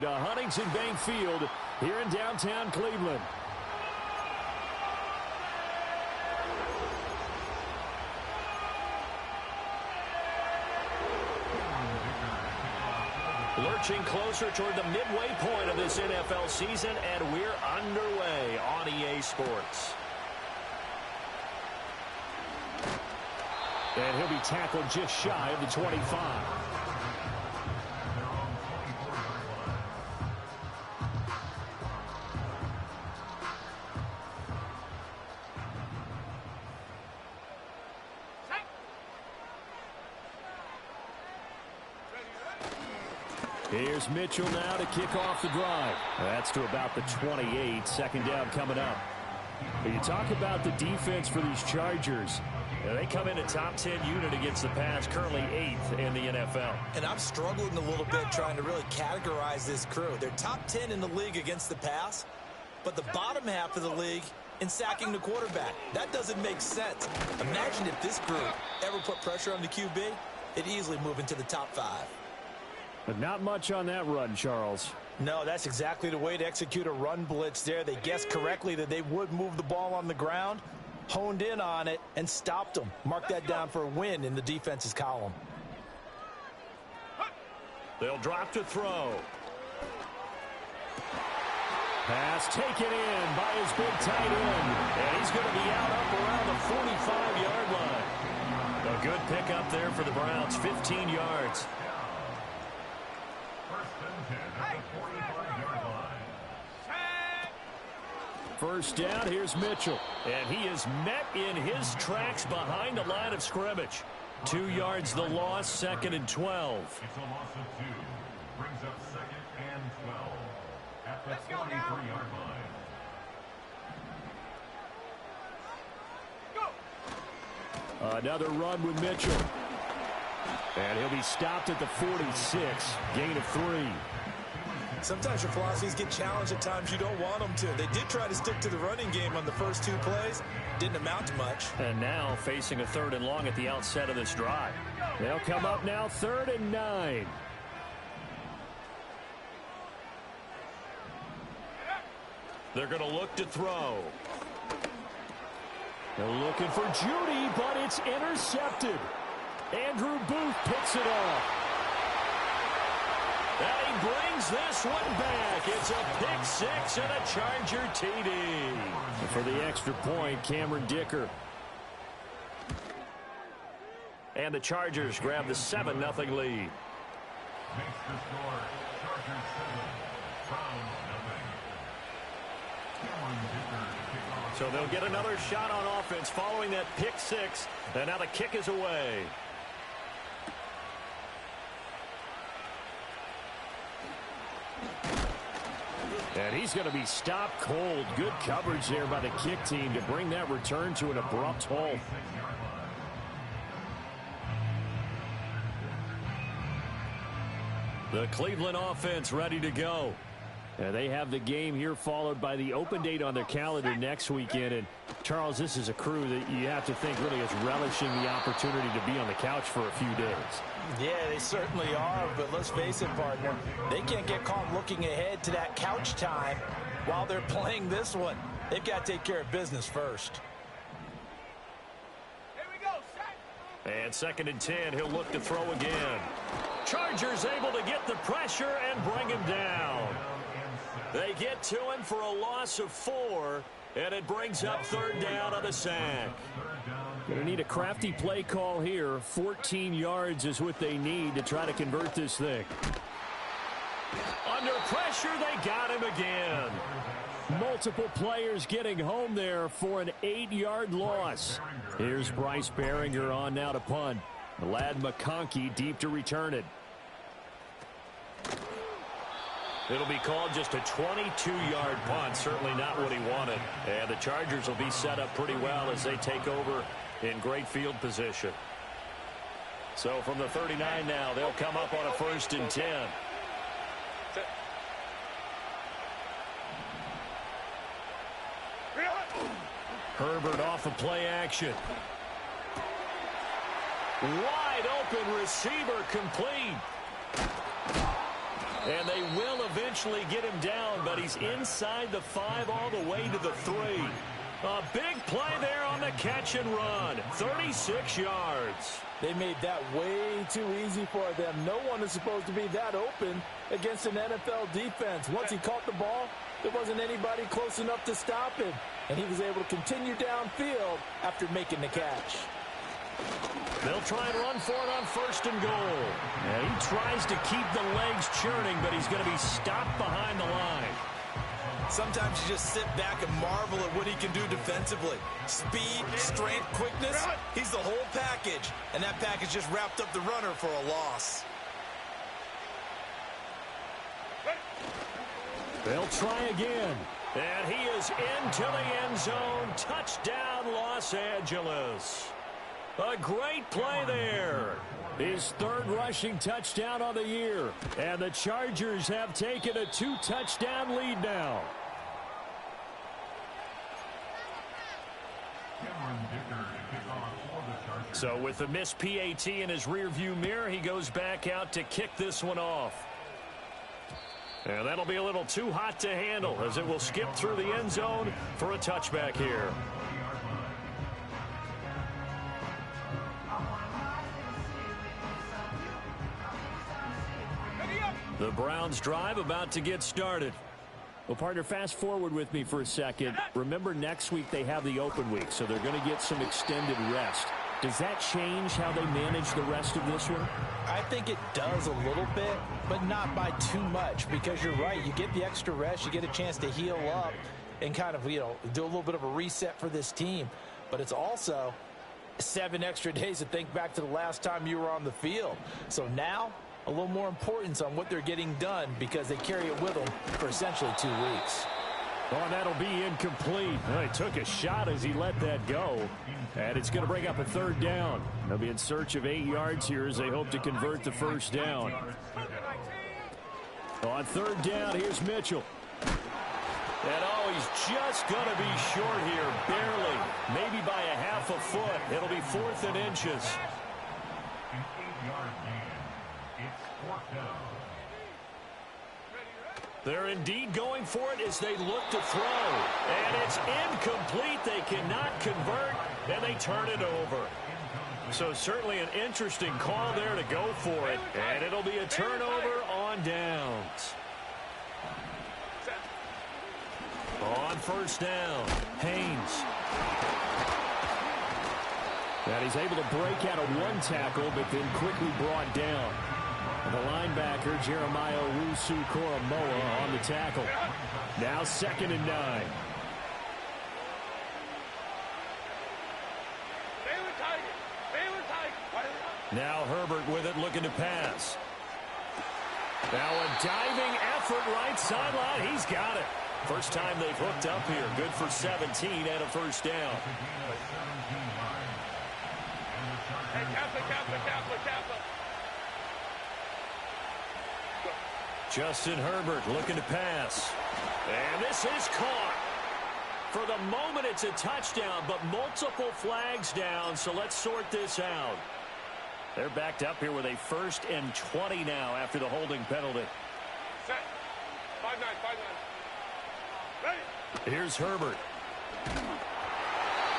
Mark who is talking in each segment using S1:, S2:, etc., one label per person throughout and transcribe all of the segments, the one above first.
S1: To Huntington Bank Field here in downtown Cleveland. Lurching closer toward the midway point of this NFL season, and we're underway on EA Sports. And he'll be tackled just shy of the 25. Here's Mitchell now to kick off the drive. That's to about the 28. Second down coming up. You talk about the defense for these Chargers. They come in a top 10 unit against the pass, currently 8th in the NFL.
S2: And I'm struggling a little bit trying to really categorize this crew. They're top 10 in the league against the pass, but the bottom half of the league in sacking the quarterback. That doesn't make sense. Imagine if this group ever put pressure on the QB, it'd easily move into the top 5.
S1: But not much on that run, Charles.
S3: No, that's exactly the way to execute a run blitz there. They guessed correctly that they would move the ball on the ground, honed in on it, and stopped them. Mark that down for a win in the defense's column.
S1: They'll drop to throw. Pass taken in by his big tight end. And he's going to be out up around the 45-yard line. A good pickup there for the Browns, 15 yards. First down, here's Mitchell. And he is met in his tracks behind the line of scrimmage. 2 yards the loss, 2nd and 12.
S4: It's a loss of 2. Brings up 2nd and 12 at the 43-yard line.
S1: Another run with Mitchell. And he'll be stopped at the 46. Gain of 3.
S2: Sometimes your philosophies get challenged at times you don't want them to. They did try to stick to the running game on the first 2 plays. Didn't amount to much.
S1: And now facing a 3rd and long at the outset of this drive. They'll come up now 3rd and 9. They're going to look to throw. They're looking for Judy, but it's intercepted. Andrew Booth picks it off. And he brings this one back. It's a pick 6 and a Charger TD. And for the extra point, Cameron Dicker. And the Chargers grab the 7-0 lead.
S4: Makes the score. Chargers 7, Browns nothing.
S1: So they'll get another shot on offense following that pick 6. And now the kick is away. And he's going to be stopped cold. Good coverage there by the kick team to bring that return to an abrupt halt. The Cleveland offense ready to go. They have the game here followed by the open date on their calendar next weekend. And, Charles, this is a crew that you have to think really is relishing the opportunity to be on the couch for a few days.
S3: Yeah, they certainly are, but let's face it, partner. They can't get caught looking ahead to that couch time while they're playing this one. They've got to take care of business first.
S5: Here we go, set.
S1: And 2nd and 10, he'll look to throw again. Chargers able to get the pressure and bring him down. They get to him for a loss of 4, and it brings up 3rd down on the sack. Going to need a crafty play call here. 14 yards is what they need to try to convert this thing. Under pressure, they got him again. Multiple players getting home there for an 8-yard loss. Here's Bryce Behringer on now to punt. Lad McConkey deep to return it. It'll be called just a 22-yard punt. Certainly not what he wanted. And the Chargers will be set up pretty well as they take over in great field position. So from the 39 now, they'll come up on a 1st and 10. Herbert off of play action. Wide open receiver complete. And they will eventually get him down, but he's inside the 5 all the way to the 3. A big play there on the catch and run. 36 yards.
S3: They made that way too easy for them. No one is supposed to be that open against an NFL defense. Once he caught the ball, there wasn't anybody close enough to stop him. And he was able to continue downfield after making the catch.
S1: They'll try and run for it on 1st and goal. And he tries to keep the legs churning, but he's going to be stopped behind the line.
S2: Sometimes you just sit back and marvel at what he can do defensively. Speed, strength, quickness, he's the whole package. And that package just wrapped up the runner for a loss.
S1: They'll try again. And he is into the end zone. Touchdown, Los Angeles. A great play there. His 3rd rushing touchdown on the year. And the Chargers have taken a 2-touchdown lead now. So with the missed PAT in his rearview mirror, he goes back out to kick this one off. And that'll be a little too hot to handle as it will skip through the end zone for a touchback here. The Browns drive about to get started. Well, partner, fast forward with me for a second. Remember, next week they have the open week, so they're going to get some extended rest. Does that change how they manage the rest of this one?
S3: I think it does a little bit, but not by too much, because you're right. You get the extra rest. You get a chance to heal up and kind of, do a little bit of a reset for this team. But it's also 7 extra days to think back to the last time you were on the field. So now, a little more importance on what they're getting done because they carry it with them for essentially 2 weeks.
S1: Oh, and that'll be incomplete. Well, he took a shot as he let that go. And it's going to bring up a 3rd down. They'll be in search of 8 yards here as they hope to convert the 1st down. On 3rd down, here's Mitchell. And he's just going to be short here, barely. Maybe by a half a foot. It'll be 4th and inches.
S4: An 8-yard gain. It's 4th down.
S1: They're indeed going for it as they look to throw. And it's incomplete. They cannot convert, and they turn it over. So certainly an interesting call there to go for it. And it'll be a turnover on downs. On 1st down, Haynes. And he's able to break out of 1 tackle, but then quickly brought down. The linebacker, Jeremiah Owusu-Koramoah, on the tackle. Now 2nd and 9. Now Herbert with it, looking to pass. Now a diving effort right sideline. He's got it. First time they've hooked up here. Good for 17 and a 1st down.
S5: Hey, Kappa.
S1: Justin Herbert looking to pass. And this is caught. For the moment, it's a touchdown, but multiple flags down, so let's sort this out. They're backed up here with a 1st and 20 now after the holding penalty.
S5: Set. 5-9. Ready.
S1: Here's Herbert.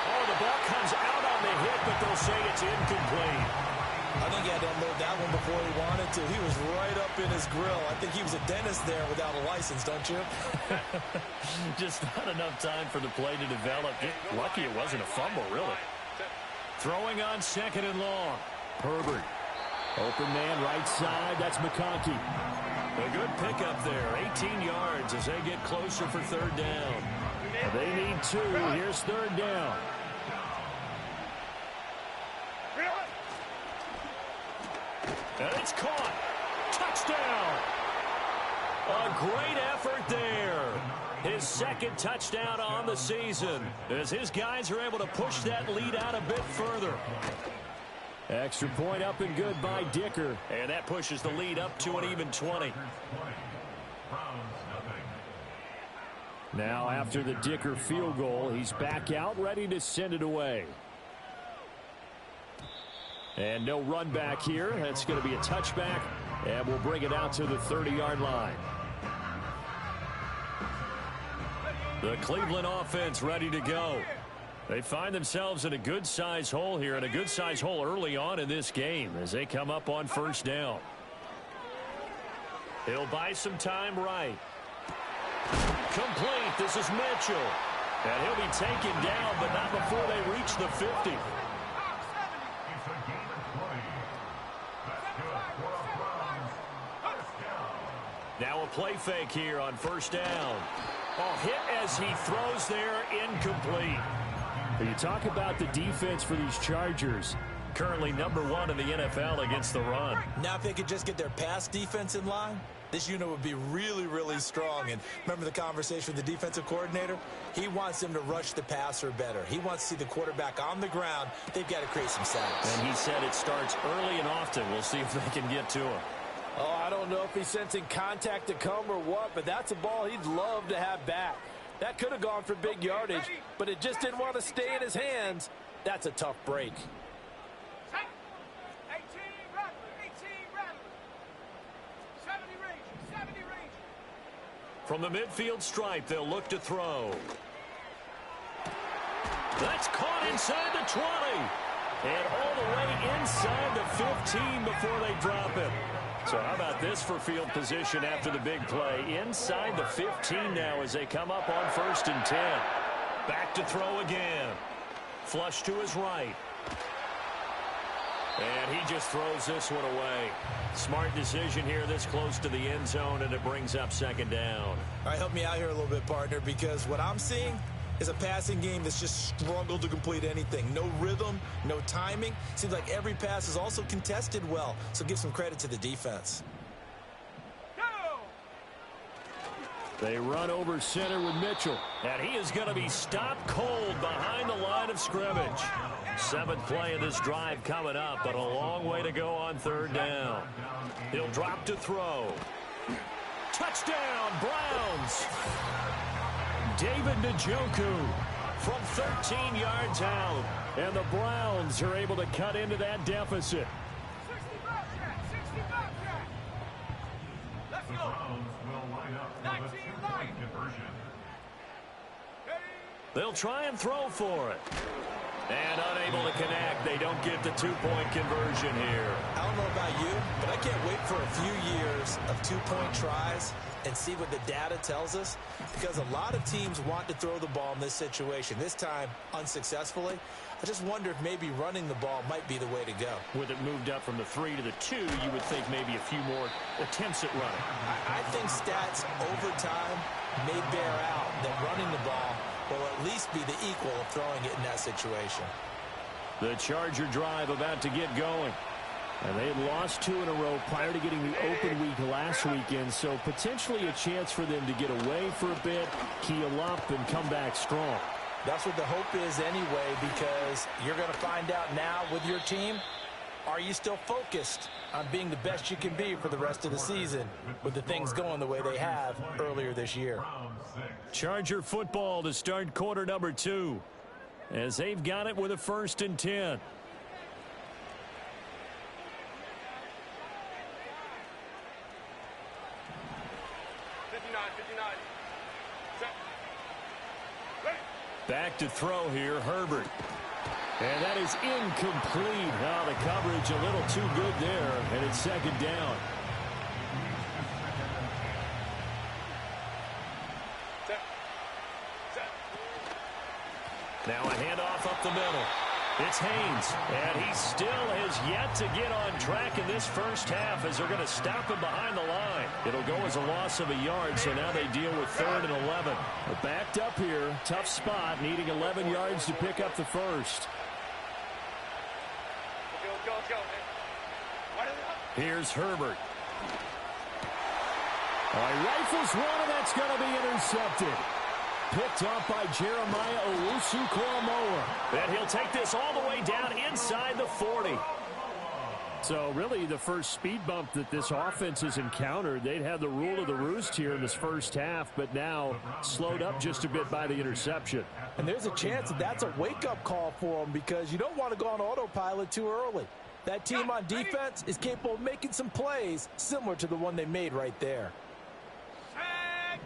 S1: Oh, the ball comes out on the hit, but they'll say it's incomplete.
S2: I think he had to unload that one before he wanted to. He was right up in his grill. I think he was a dentist there without a license, don't you?
S1: Just not enough time for the play to develop. Lucky it wasn't a fumble, really. Throwing on 2nd and long. Herbert. Open man right side. That's McConkey. A good pickup there. 18 yards as they get closer for 3rd down. They need 2. Here's 3rd down. And it's caught. Touchdown. A great effort there. His 2nd touchdown on the season as his guys are able to push that lead out a bit further. Extra point up and good by Dicker. And that pushes the lead up to an even 20. Now after the Dicker field goal, he's back out ready to send it away. And no run back here. That's going to be a touchback And we'll bring it out to the 30-yard line. The Cleveland offense ready to go. They find themselves in a good-sized hole here, and a good-sized hole early on in this game as they come up on first down. He'll buy some time right. Complete. This is Mitchell. And he'll be taken down, but not before they reach the 50.
S4: It's a game of play. That's good for a Browns first down.
S1: Now a play fake here on first down. Oh, hit as he throws there, incomplete. You talk about the defense for these Chargers. Currently #1 in the NFL against the run.
S2: Now if they could just get their pass defense in line, this unit would be really, really strong. And remember the conversation with the defensive coordinator? He wants them to rush the passer better. He wants to see the quarterback on the ground. They've got to create some sacks.
S1: And he said it starts early and often. We'll see if they can get to him.
S3: Oh, I don't know if he's sensing contact to come or what, but that's a ball he'd love to have back. That could have gone for big yardage, but it just didn't want to stay in his hands. That's a tough break.
S5: 18 Rattler, 18 Rattler. 70 Ranger.
S1: From the midfield stripe, they'll look to throw. That's caught inside the 20. And all the way inside the 15 before they drop it. So how about this for field position after the big play? Inside the 15 now as they come up on 1st and 10. Back to throw again. Flush to his right. And he just throws this one away. Smart decision here this close to the end zone, and it brings up 2nd down.
S2: All right, help me out here a little bit, partner, because what I'm seeing is a passing game that's just struggled to complete anything. No rhythm, no timing. Seems like every pass is also contested well, so give some credit to the defense.
S1: They run over center with Mitchell, and he is going to be stopped cold behind the line of scrimmage. 7th play of this drive coming up, but a long way to go on 3rd down. He'll drop to throw. Touchdown, Browns! David Njoku from 13 yards out, and the Browns are able to cut into that deficit.
S5: 65 Jack. Let's
S4: The
S5: go.
S4: Browns will line up for the
S5: 19
S4: 2-point conversion.
S1: They'll try and throw for it. And unable to connect. They don't get the 2-point conversion here.
S2: I don't know about you, but I can't wait for a few years of 2-point tries and see what the data tells us, because a lot of teams want to throw the ball in this situation. This time, unsuccessfully. I just wonder if maybe running the ball might be the way to go.
S1: With it moved up from the 3 to the 2, you would think maybe a few more attempts at running.
S2: I think stats over time may bear out that running the ball will at least be the equal of throwing it in that situation.
S1: The Charger drive about to get going. And they had lost 2 in a row prior to getting the open week last weekend, so potentially a chance for them to get away for a bit, heal up, and come back strong.
S3: That's what the hope is anyway, because you're going to find out now with your team, are you still focused on being the best you can be for the rest of the season with the things going the way they have earlier this year?
S1: Charger football to start quarter number 2, as they've got it with a 1st and 10. Back to throw here, Herbert. And that is incomplete. Now the coverage a little too good there, and it's 2nd down. Now a handoff up the middle. It's Haynes, and he still has yet to get on track in this first half as they're going to stop him behind the line. It'll go as a loss of a yard, so now they deal with 3rd and 11. But backed up here, tough spot, needing 11 yards to pick up the first.
S5: Let's go.
S1: Here's Herbert. Rifles one, and that's going to be intercepted. Picked off by Jeremiah Owusu-Koramoah. And he'll take this all the way down inside the 40. So really the first speed bump that this offense has encountered. They'd had the rule of the roost here in this first half, but now slowed up just a bit by the interception.
S3: And there's a chance that that's a wake-up call for them, because you don't want to go on autopilot too early. That team on defense is capable of making some plays similar to the one they made right there.
S5: Set.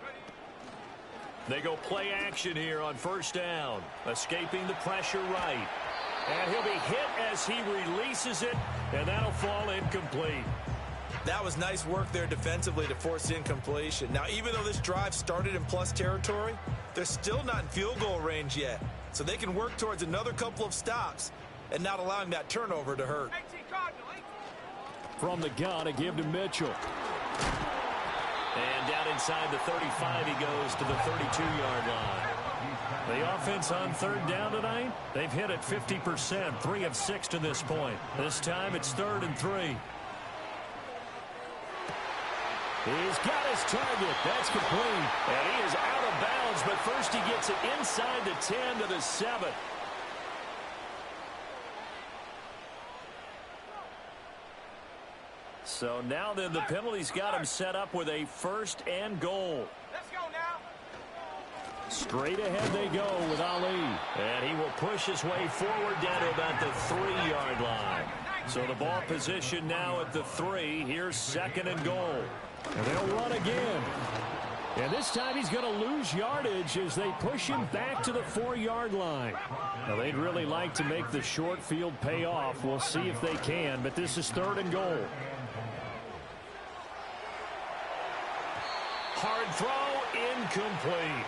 S5: Ready.
S1: They go play action here on first down. Escaping the pressure right. And he'll be hit as he releases it, and that'll fall incomplete.
S2: That was nice work there defensively to force incompletion. Now, even though this drive started in plus territory, they're still not in field goal range yet. So they can work towards another couple of stops and not allowing that turnover to hurt.
S5: 18 Cardinal, 18.
S1: From the gun, a give to Mitchell. And down inside the 35, he goes to the 32-yard line. The offense on third down tonight, they've hit it 50%, 3 of 6 to this point. This time it's 3rd and 3. He's got his target. That's complete. And he is out of bounds, but first he gets it inside the 10 to the 7. So now then the penalty's got him set up with a 1st and goal.
S5: Let's go now.
S1: Straight ahead they go with Ali. And he will push his way forward down to about the 3-yard line. So the ball position now at the 3. Here's 2nd and goal. And they'll run again. And this time he's going to lose yardage as they push him back to the 4-yard line. Now they'd really like to make the short field pay off. We'll see if they can, but this is 3rd and goal. Hard throw, incomplete.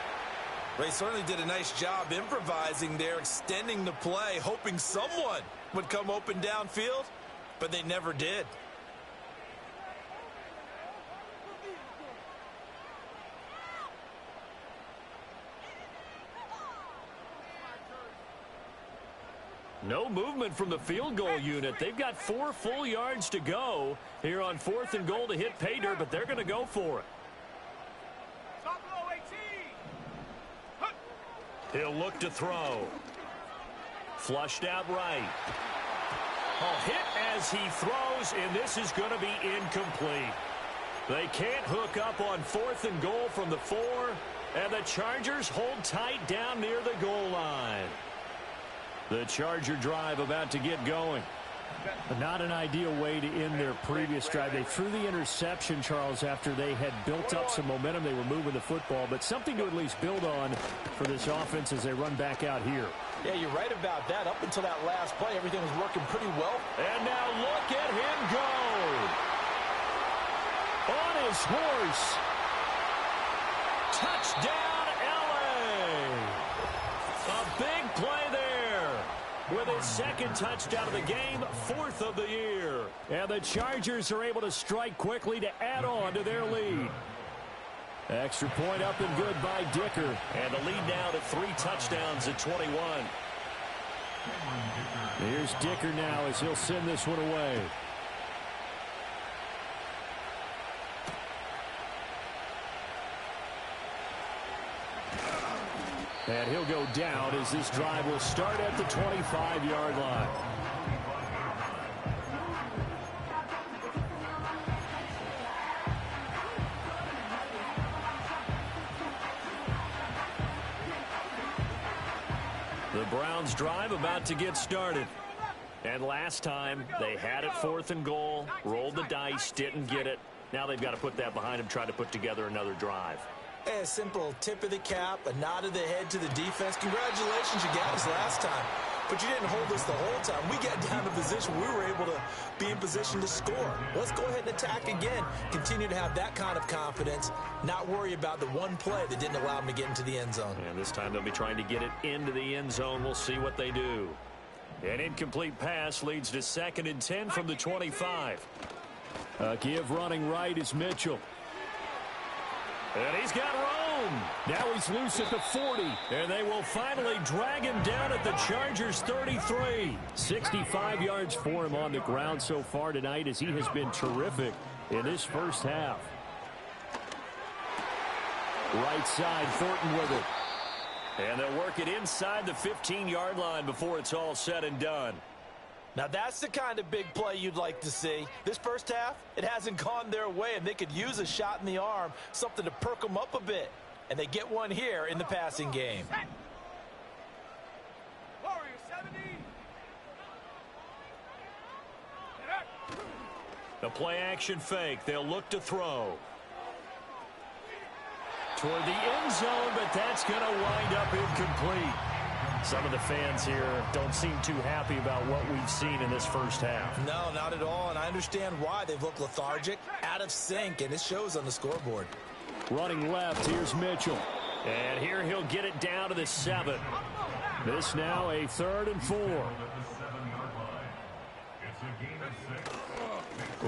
S2: Ray certainly did a nice job improvising there, extending the play, hoping someone would come open downfield, but they never did.
S1: No movement from the field goal unit. They've got 4 full yards to go here on 4th and goal to hit pay dirt, but they're going to go for it. He'll look to throw. Flushed out right. Oh, hit as he throws, and this is going to be incomplete. They can't hook up on 4th and goal from the 4, and the Chargers hold tight down near the goal line. The Charger drive about to get going. Not an ideal way to end their previous drive. They threw the interception, Charles, after they had built up some momentum. They were moving the football, but something to at least build on for this offense as they run back out here.
S3: Yeah, you're right about that. Up until that last play, everything was working pretty well.
S1: And now look at him go. On his horse. Touchdown, L.A. A big play there. With his 2nd touchdown of the game, 4th of the year. And the Chargers are able to strike quickly to add on to their lead. Extra point up and good by Dicker. And the lead now to 3 touchdowns at 21. Here's Dicker now as he'll send this one away. And he'll go down as this drive will start at the 25-yard line. The Browns drive about to get started. And last time they had it 4th and goal, rolled the dice, didn't get it. Now they've got to put that behind them, try to put together another drive.
S2: A simple tip of the cap, a nod of the head to the defense. Congratulations, you got us last time. But you didn't hold us the whole time. We got down to position. We were able to be in position to score. Let's go ahead and attack again. Continue to have that kind of confidence. Not worry about the one play that didn't allow them to get into the end zone.
S1: And this time they'll be trying to get it into the end zone. We'll see what they do. An incomplete pass leads to 2nd and 10 from the 25. A give running right is Mitchell. And he's got room. Now he's loose at the 40. And they will finally drag him down at the Chargers 33. 65 yards for him on the ground so far tonight as he has been terrific in this first half. Right side, Thornton with it. And they'll work it inside the 15-yard line before it's all said and done.
S3: Now that's the kind of big play you'd like to see. This first half, it hasn't gone their way, and they could use a shot in the arm, something to perk them up a bit. And they get one here in the passing game.
S5: Warrior 70.
S1: The play action fake. They'll look to throw. Toward the end zone, but that's going to wind up incomplete. Some of the fans here don't seem too happy about what we've seen in this first half.
S2: No, not at all, and I understand why. They've looked lethargic, out of sync, and it shows on the scoreboard.
S1: Running left, here's Mitchell. And here he'll get it down to the 7. This now a 3rd and 4.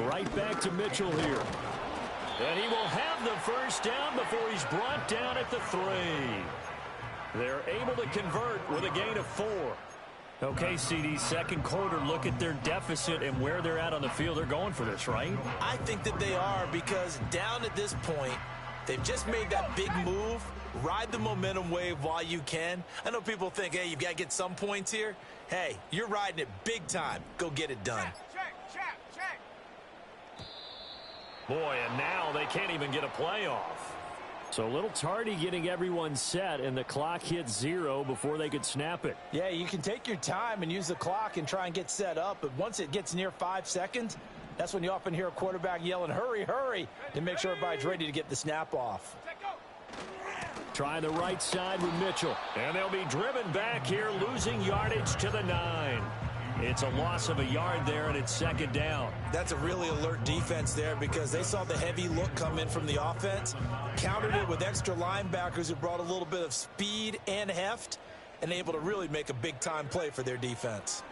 S1: Right back to Mitchell here. And he will have the first down before he's brought down at the 3. They're able to convert with a gain of 4. Okay, CD, second quarter, look at their deficit and where they're at on the field. They're going for this, right?
S2: I think that they are, because down at this point, they've just made that big move. Ride the momentum wave while you can. I know people think, hey, you've got to get some points here. Hey, you're riding it big time. Go get it done.
S5: Check.
S1: Boy, and now they can't even get a play off. So a little tardy getting everyone set, and the clock hits 0 before they could snap it.
S3: Yeah, you can take your time and use the clock and try and get set up, but once it gets near 5 seconds, that's when you often hear a quarterback yelling, hurry, hurry, to make sure everybody's ready to get the snap off.
S1: Try the right side with Mitchell. And they'll be driven back here, losing yardage to the 9. It's a loss of a yard there, and it's second down.
S2: That's a really alert defense there, because they saw the heavy look come in from the offense, countered it with extra linebackers who brought a little bit of speed and heft, and able to really make a big-time play for their defense.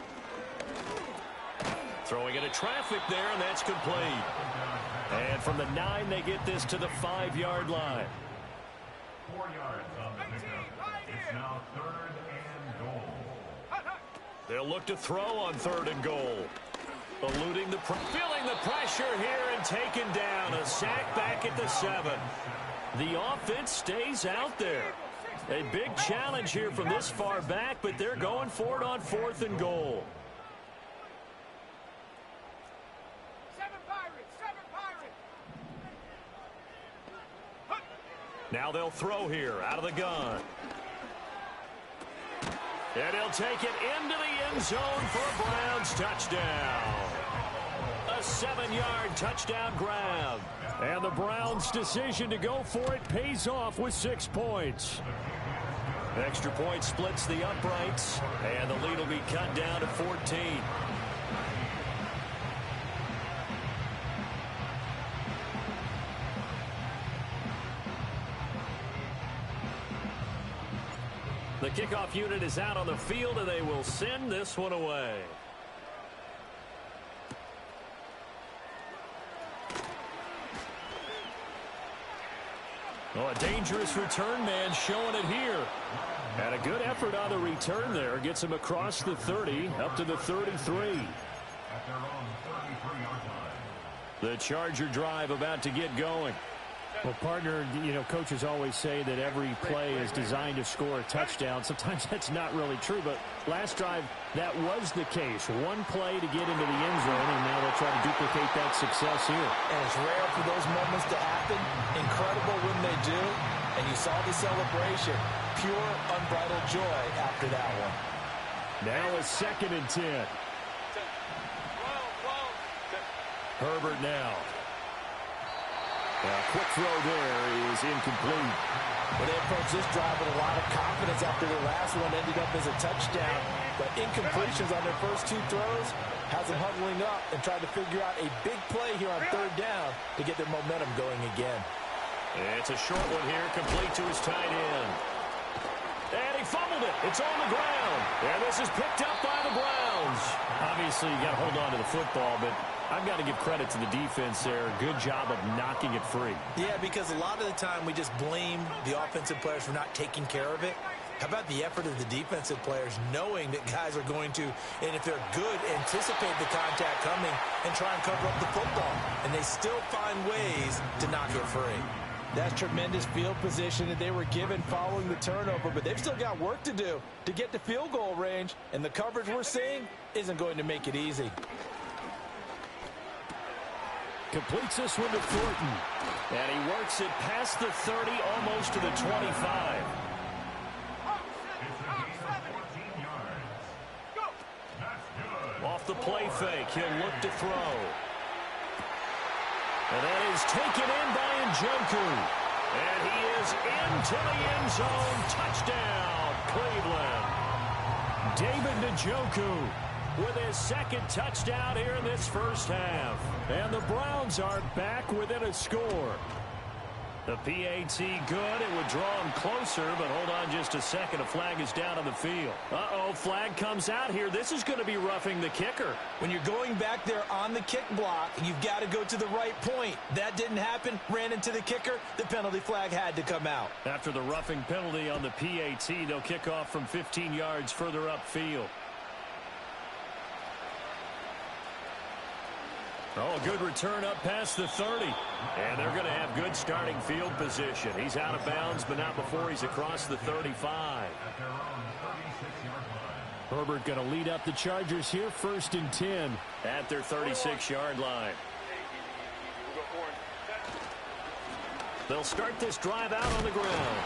S1: Throwing into traffic there, and that's complete. And from the 9, they get this to the 5-yard line.
S4: 4 yards on the pickup. It's now 3rd and goal.
S1: They'll look to throw on 3rd and goal. Feeling the pressure here and taken down. A sack back at the 7. The offense stays out there. A big challenge here from this far back, but they're going for it on 4th and goal.
S5: 7 Pirates.
S1: Now they'll throw here out of the gun. And he'll take it into the end zone for a Browns touchdown. A 7-yard touchdown grab. And the Browns' decision to go for it pays off with 6 points. Extra point splits the uprights, and the lead will be cut down to 14. The kickoff unit is out on the field, and they will send this one away. Oh, a dangerous return man showing it here. And a good effort on the return there. Gets him across the 30, up to the 33.
S4: At their own 33-yard line.
S1: The Charger drive about to get going.
S6: Well, partner, you know, coaches always say that every play is designed to score a touchdown. Sometimes that's not really true, but last drive, that was the case. One play to get into the end zone, and now they'll try to duplicate that success here.
S3: And it's rare for those moments to happen. Incredible when they do. And you saw the celebration. Pure, unbridled joy after that one.
S1: Now a 2nd and 10. Herbert now. A quick throw there is incomplete.
S3: Well, they approached this drive with a lot of confidence after their last one ended up as a touchdown. But incompletions on their first 2 throws has them huddling up and trying to figure out a big play here on 3rd down to get their momentum going again.
S1: It's a short one here, complete to his tight end. And he fumbled it. It's on the ground. And this is picked up by the Browns. Obviously, you got to hold on to the football, but I've got to give credit to the defense there. Good job of knocking it free.
S2: Yeah, because a lot of the time we just blame the offensive players for not taking care of it. How about the effort of the defensive players knowing that guys are going to, and if they're good, anticipate the contact coming and try and cover up the football. And they still find ways to knock it free.
S3: That's tremendous field position that they were given following the turnover, but they've still got work to do to get to field goal range, and the coverage we're seeing isn't going to make it easy.
S1: Completes this one to Thornton. And he works it past the 30, almost to the 25.
S4: It's a gain of 14 yards. That's good.
S1: Off the play fake, he'll look to throw. And that is taken in by Njoku. And he is into the end zone. Touchdown, Cleveland. David Njoku with his second touchdown here in this first half. And the Browns are back within a score. The PAT good. It would draw him closer, but hold on just a second. A flag is down on the field. Uh-oh, flag comes out here. This is going to be roughing the kicker.
S3: When you're going back there on the kick block, you've got to go to the right point. That didn't happen. Ran into the kicker. The penalty flag had to come out.
S1: After the roughing penalty on the PAT, they'll kick off from 15 yards further upfield. Oh, a good return up past the 30. And they're going to have good starting field position. He's out of bounds, but not before he's across the 35.
S6: Herbert going to lead up the Chargers here, 1st and 10.
S1: At their 36-yard line. They'll start this drive out on the ground.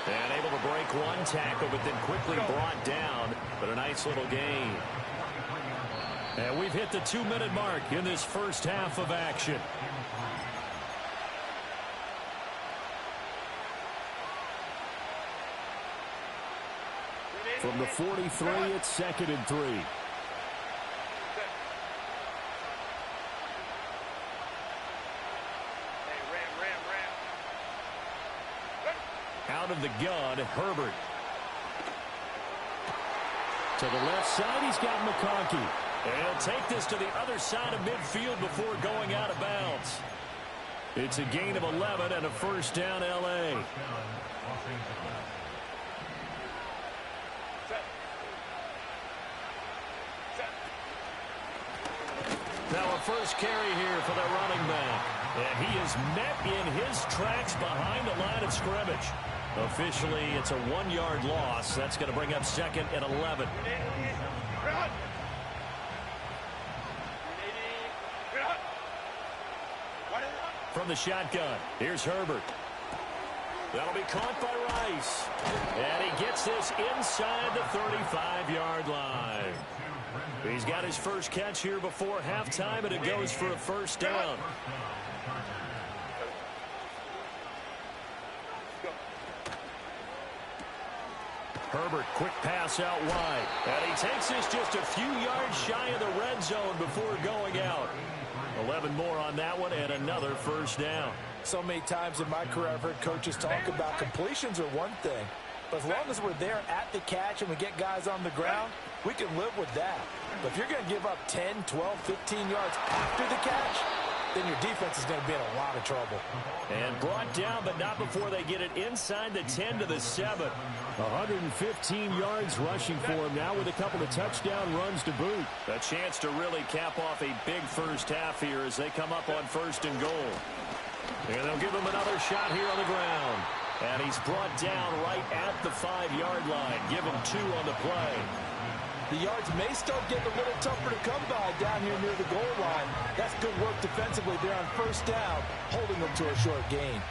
S1: And able to break one tackle, but then quickly brought down. But a nice little gain. And we've hit the 2-minute mark in this first half of action.
S6: From the 43, it's 2nd and 3.
S1: Out of the gun, Herbert.
S6: To the left side, he's got McConkey.
S1: And he'll take this to the other side of midfield before going out of bounds. It's a gain of 11 and a first down, L.A. Now a first carry here for the running back. And he is met in his tracks behind the line of scrimmage. Officially, it's a 1-yard loss. That's going to bring up 2nd and 11. From the shotgun, here's Herbert. That'll be caught by Rice. And he gets this inside the 35-yard line. He's got his first catch here before halftime, and it goes for a first down. Herbert, quick pass out wide. And he takes this just a few yards shy of the red zone before going out. 11 more on that one and another first down.
S3: So many times in my career I've heard coaches talk about completions are one thing. But as long as we're there at the catch and we get guys on the ground, we can live with that. But if you're going to give up 10, 12, 15 yards after the catch, then your defense is going to be in a lot of trouble.
S1: And brought down, but not before they get it inside the 10 to the 7.
S6: 115 yards rushing for him now with a couple of touchdown runs to boot.
S1: A chance to really cap off a big first half here as they come up on 1st and goal. And they'll give him another shot here on the ground. And he's brought down right at the 5-yard line. Give him 2 on the play.
S3: The yards may start getting a little tougher to come by down here near the goal line. That's good work defensively there on 1st down, holding them to a short gain.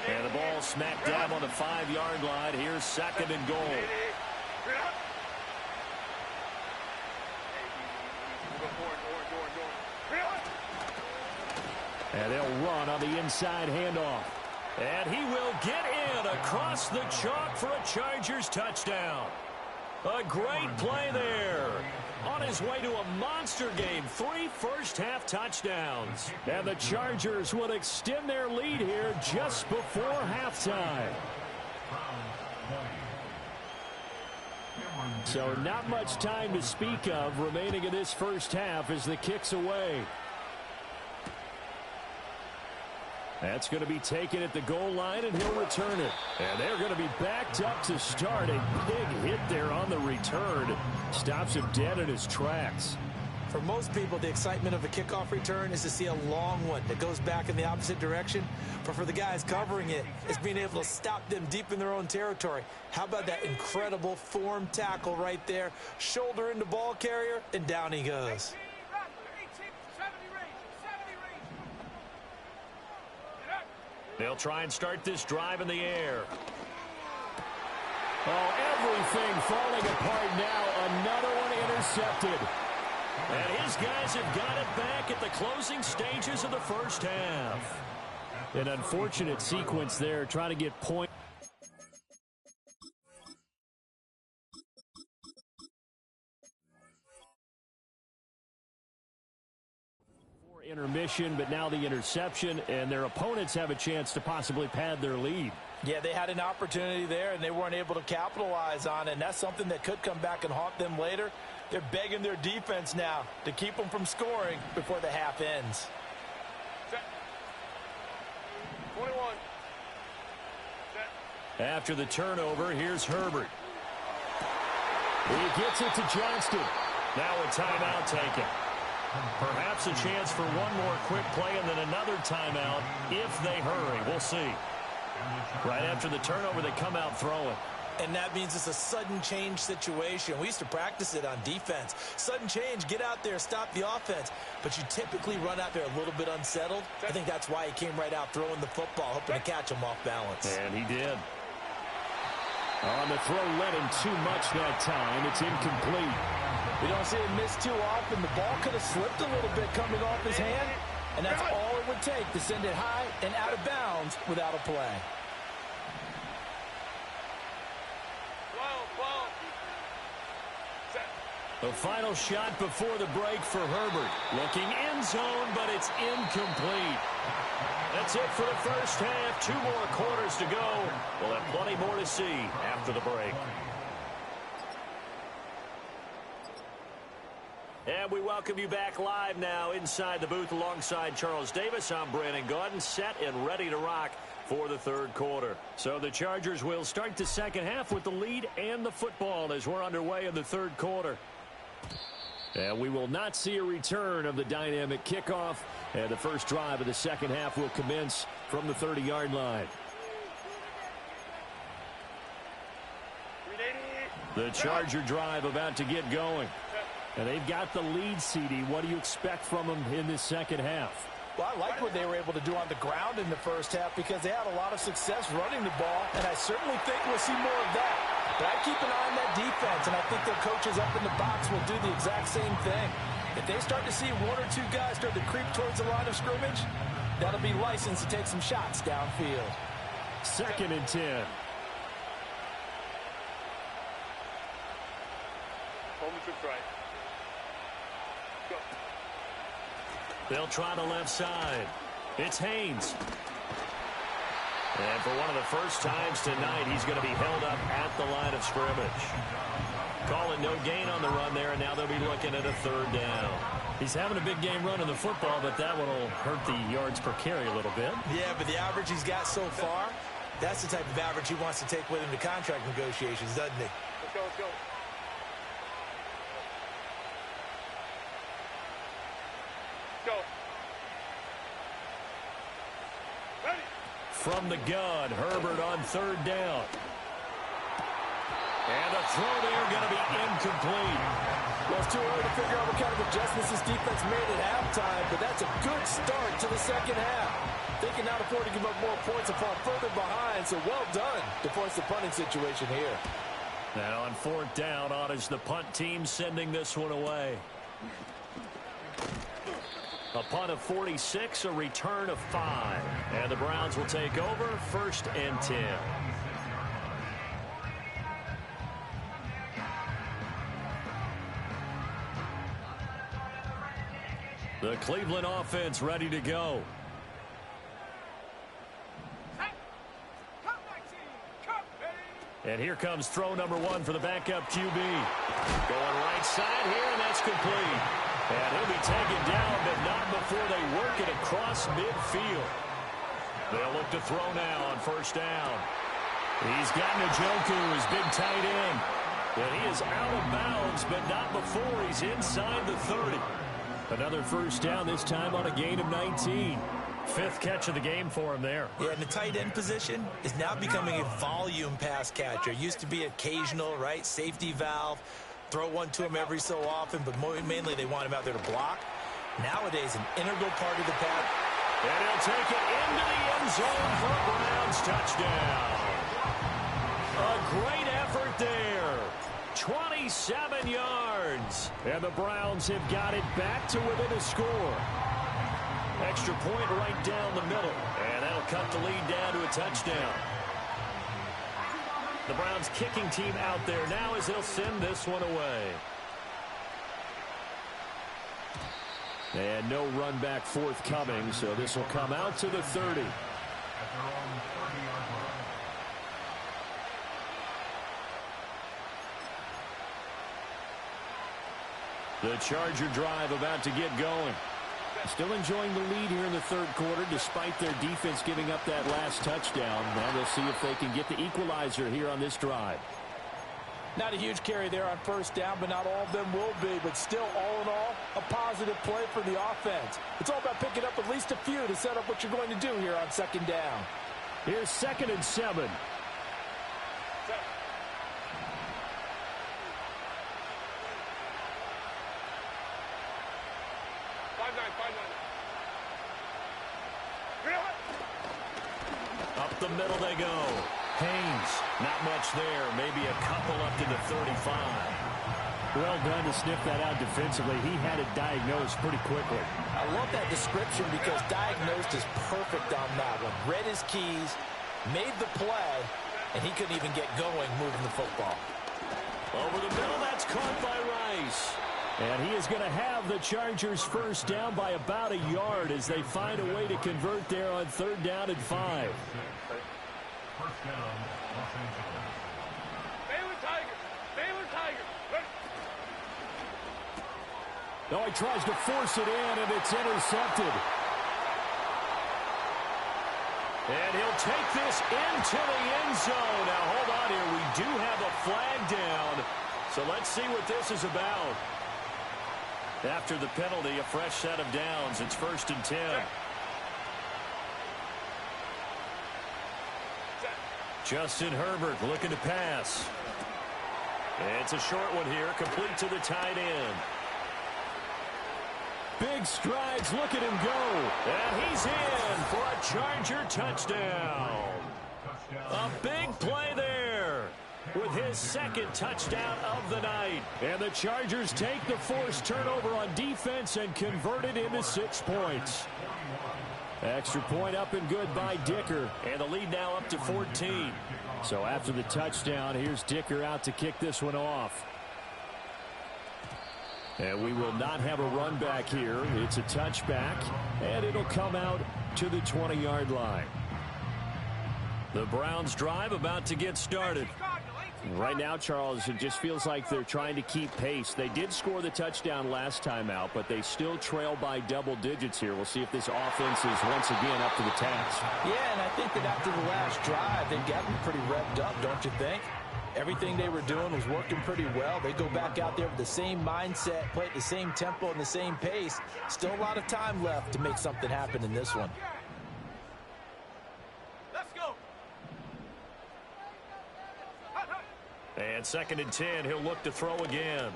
S1: And the ball smacked down on the 5-yard line. Here's 2nd and goal.
S6: And they'll run on the inside handoff.
S1: And he will get in across the chalk for a Chargers touchdown. A great play there. On his way to a monster game, 3 first-half touchdowns.
S6: And the Chargers will extend their lead here just before halftime. So not much time to speak of remaining in this first half as the kick's away. That's going to be taken at the goal line, and he'll return it. And they're going to be backed up to start. A big hit there on the return. Stops him dead in his tracks.
S3: For most people, the excitement of a kickoff return is to see a long one that goes back in the opposite direction. But for the guys covering it, it's being able to stop them deep in their own territory. How about that incredible form tackle right there? Shoulder into ball carrier, and down he goes.
S1: They'll try and start this drive in the air.
S6: Oh, everything falling apart now. Another one intercepted.
S1: And his guys have got it back at the closing stages of the first half.
S6: An unfortunate sequence there, trying to get points. Intermission, but now the interception, and their opponents have a chance to possibly pad their lead.
S3: Yeah, they had an opportunity there, and they weren't able to capitalize on it, and that's something that could come back and haunt them later. They're begging their defense now to keep them from scoring before the half ends.
S5: Set. 21. Set.
S1: After the turnover, here's Herbert. He gets it to Johnston. Now a timeout taken. Perhaps a chance for one more quick play and then another timeout if they hurry. We'll see. Right after the turnover, they come out throwing.
S2: And that means it's a sudden change situation. We used to practice it on defense. Sudden change, get out there, stop the offense. But you typically run out there a little bit unsettled. I think that's why he came right out throwing the football, hoping to catch him off balance.
S1: And he did.
S6: On the throw, led him too much that time. It's incomplete.
S3: We don't see him miss too often. The ball could have slipped a little bit coming off his hand, and that's all it would take to send it high and out of bounds without a play.
S5: 12. Set.
S1: The final shot before the break for Herbert. Looking end zone, but it's incomplete. That's it for the first half. 2 more quarters to go. We'll have plenty more to see after the break. And we welcome you back live now inside the booth alongside Charles Davis. I'm Brandon Gaudin, set and ready to rock for the third quarter. So the Chargers will start the second half with the lead and the football as we're underway in the third quarter. And we will not see a return of the dynamic kickoff. And the first drive of the second half will commence from the 30-yard line. The Charger drive about to get going. And they've got the lead, CD. What do you expect from them in this second half?
S3: Well, I like what they were able to do on the ground in the first half because they had a lot of success running the ball, and I certainly think we'll see more of that. But I keep an eye on that defense, and I think their coaches up in the box will do the exact same thing. If they start to see 1 or 2 guys start to creep towards the line of scrimmage, that'll be license to take some shots downfield.
S6: 2nd and 10.
S5: Moment to try. Go.
S1: They'll try the left side. It's Haynes. And for one of the first times tonight, he's going to be held up at the line of scrimmage. Calling no gain on the run there, and now they'll be looking at a 3rd down.
S6: He's having a big game running the football, but that one will hurt the yards per carry a little bit.
S2: Yeah, but the average he's got so far, that's the type of average he wants to take with him to contract negotiations, doesn't he?
S5: Let's go, let's go. Go. Ready.
S1: From the gun, Herbert on 3rd down. And the throw there going to be incomplete.
S3: Well, it's too early to figure out what kind of adjustments this defense made at halftime, but that's a good start to the second half. They can not afford to give up more points and fall further behind, so well done to force the punting situation here.
S1: Now on 4th down, Otters, the punt team sending this one away. A punt of 46, a return of 5. And the Browns will take over, 1st and 10. The Cleveland offense ready to go. And here comes throw number 1 for the backup QB. Going right side here, and that's complete. And he'll be taken down, but not before they work it across midfield. They'll look to throw now on 1st down. He's got Njoku, his big tight end. And he is out of bounds, but not before he's inside the 30. Another 1st down, this time on a gain of 19. 5th catch of the game for him there.
S2: Yeah, and the tight end position is now becoming a volume pass catcher. Used to be occasional, right? Safety valve. Throw one to him every so often, but mainly they want him out there to block. Nowadays, an integral part of the pass.
S1: And he'll take it into the end zone for a Browns touchdown. A great effort there. 27 yards. And the Browns have got it back to within a score. Extra point right down the middle. And that'll cut the lead down to a touchdown. The Browns kicking team out there now as they'll send this one away. And no run back forthcoming, so this will come out to the 30. The Charger drive about to get going. Still enjoying the lead here in the third quarter despite their defense giving up that last touchdown. Now they'll see if they can get the equalizer here on this drive.
S3: Not a huge carry there on first down, but not all of them will be. But still, all in all, a positive play for the offense. It's all about picking up at least a few to set up what you're going to do here on second down.
S6: Here's 2nd and 7.
S1: Up the middle they go. Haynes, not much there. Maybe a couple up to the 35.
S6: Well done to sniff that out defensively. He had it diagnosed pretty quickly.
S3: I love that description because diagnosed is perfect on that one. Read his keys, made the play, and he couldn't even get going moving the football.
S1: Over the middle, that's caught by Rice.
S6: And he is going to have the Chargers first down by about a yard as they find a way to convert there on 3rd down and 5.
S4: First down, Los Angeles.
S5: Baylor Tigers. Baylor Tigers. Ready.
S6: Oh, he tries to force it in, and it's intercepted.
S1: And he'll take this into the end zone. Now, hold on here. We do have a flag down. So let's see what this is about. After the penalty, a fresh set of downs. It's 1st and 10. Justin Herbert looking to pass. It's a short one here, complete to the tight end.
S6: Big strides, look at him go.
S1: And he's in for a Charger touchdown. A big play there with his 2nd touchdown of the night.
S6: And the Chargers take the forced turnover on defense and convert it into 6 points. Extra point up and good by Dicker.
S1: And the lead now up to 14.
S6: So after the touchdown, here's Dicker out to kick this one off. And we will not have a run back here. It's a touchback, and it'll come out to the 20-yard line.
S1: The Browns drive about to get started.
S6: Right now, Charles, it just feels like they're trying to keep pace. They did score the touchdown last time out, but they still trail by double digits here. We'll see if this offense is once again up to the task.
S3: Yeah, and I think that after the last drive, they've gotten pretty revved up, don't you think? Everything they were doing was working pretty well. They go back out there with the same mindset, play at the same tempo and the same pace. Still a lot of time left to make something happen in this one.
S5: Let's go.
S1: And 2nd and 10, he'll look to throw again.